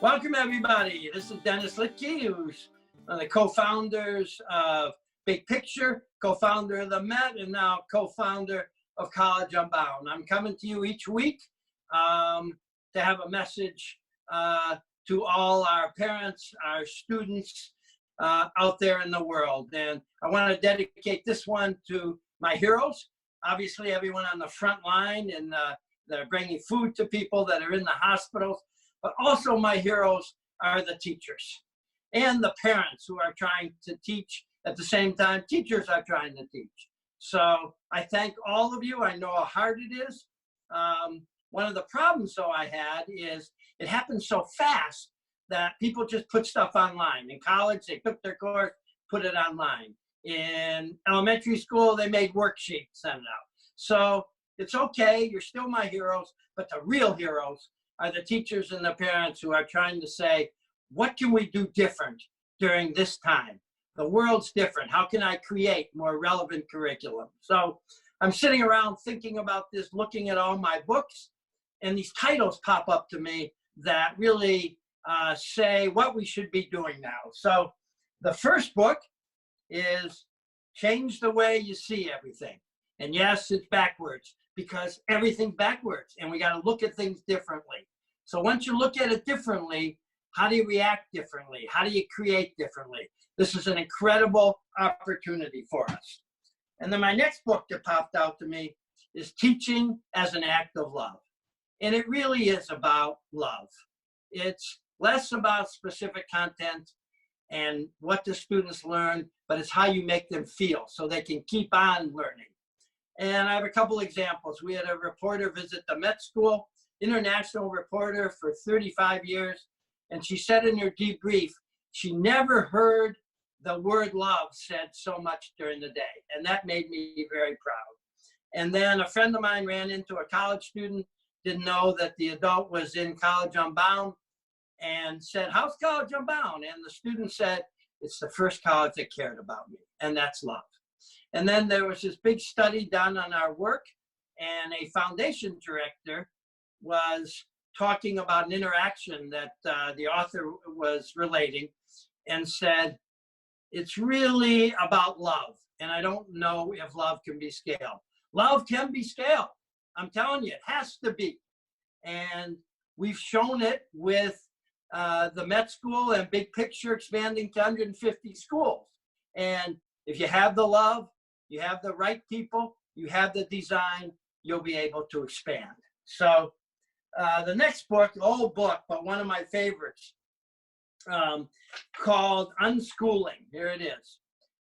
Welcome, everybody. This is Dennis Littky, who's one of the co-founders of Big Picture, co-founder of the Met, and now co-founder of College Unbound. I'm coming to you each week to have a message to all our parents, our students out there in the world. And I want to dedicate this one to my heroes. Obviously, everyone on the front line and that are bringing food to people that are in the hospitals. But also my heroes are the teachers and the parents who are trying to teach at the same time teachers are trying to teach. So I thank all of you. I know how hard it is. One of the problems, though, I had is it happened so fast that people just put stuff online. In college, they took their course, put it online. In elementary school, they made worksheets, sent it out. So it's okay. You're still my heroes, but the real heroes are the teachers and the parents who are trying to say, what can we do different during this time? The world's different. How can I create more relevant curriculum? So I'm sitting around thinking about this, looking at all my books, and these titles pop up to me that really say what we should be doing now. So the first book is Change the Way You See Everything. And yes, it's backwards, because everything's backwards and we got to look at things differently. So once you look at it differently, how do you react differently? How do you create differently? This is an incredible opportunity for us. And then my next book that popped out to me is Teaching as an Act of Love. And it really is about love. It's less about specific content and what the students learn, but it's how you make them feel so they can keep on learning. And I have a couple examples. We had a reporter visit the Met School, international reporter for 35 years. And she said in her debrief, she never heard the word love said so much during the day. And that made me very proud. And then a friend of mine ran into a college student, didn't know that the adult was in College Unbound, and said, how's College Unbound? And the student said, it's the first college that cared about me. And that's love. And then there was this big study done on our work, and a foundation director was talking about an interaction that the author was relating and said, it's really about love. And I don't know if love can be scaled. Love can be scaled. I'm telling you, it has to be. And we've shown it with the Met School and Big Picture expanding to 150 schools. And if you have the love, you have the right people, you have the design, you'll be able to expand. So the next book, old book, but one of my favorites, called Unschooling. Here it is.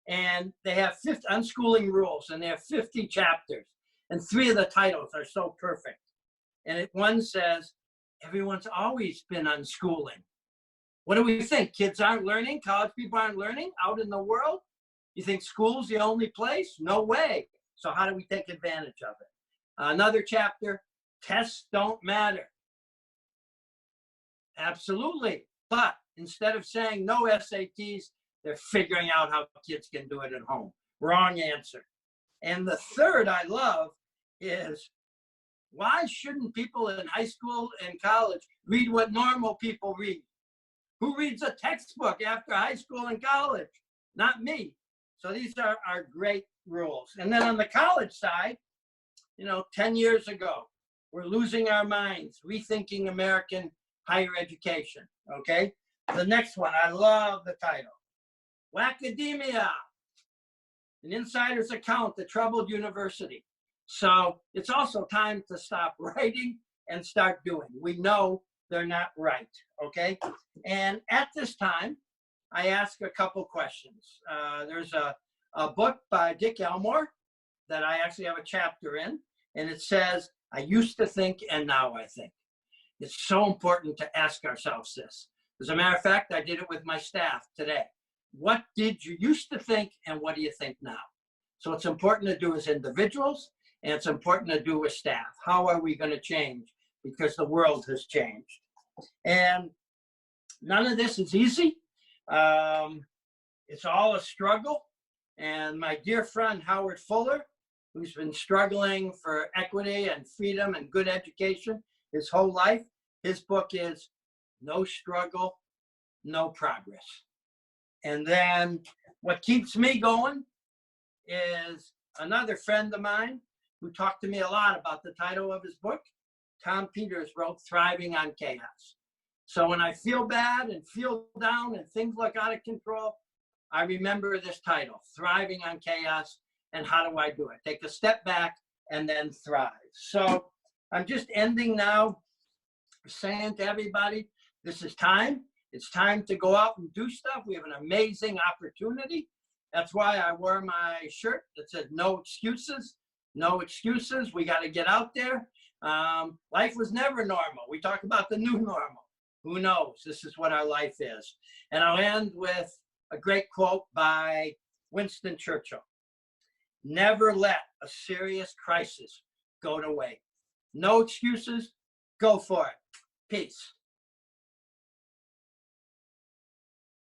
And they have 50 unschooling rules, and they have 50 chapters. And 3 of the titles are so perfect. And one says, everyone's always been unschooling. What do we think? Kids aren't learning? College people aren't learning out in the world? You think school's the only place? No way. So how do we take advantage of it? Another chapter, tests don't matter. Absolutely. But instead of saying no SATs, they're figuring out how kids can do it at home. Wrong answer. And the third I love is, why shouldn't people in high school and college read what normal people read? Who reads a textbook after high school and college? Not me. So these are great rules. And then on the college side, 10 years ago, we're losing our minds, rethinking American higher education, okay? The next one, I love the title. Whackademia, an insider's account that troubled university. So it's also time to stop writing and start doing. We know they're not right, okay? And at this time, I ask a couple questions. There's a book by Dick Elmore that I actually have a chapter in, and it says, I used to think and now I think. It's so important to ask ourselves this. As a matter of fact, I did it with my staff today. What did you used to think and what do you think now? So it's important to do as individuals, and it's important to do with staff. How are we going to change? Because the world has changed. And none of this is easy. It's all a struggle. And my dear friend, Howard Fuller, who's been struggling for equity and freedom and good education his whole life, his book is no struggle, no progress. And then what keeps me going is another friend of mine who talked to me a lot about the title of his book. Tom Peters wrote Thriving on Chaos. So when I feel bad and feel down and things look out of control, I remember this title, Thriving on Chaos, and how do I do it? Take a step back and then thrive. So I'm just ending now saying to everybody, this is time. It's time to go out and do stuff. We have an amazing opportunity. That's why I wore my shirt that said, no excuses, no excuses. We got to get out there. Life was never normal. We talk about the new normal. Who knows? This is what our life is. And I'll end with a great quote by Winston Churchill. Never let a serious crisis go to waste. No excuses. Go for it. Peace.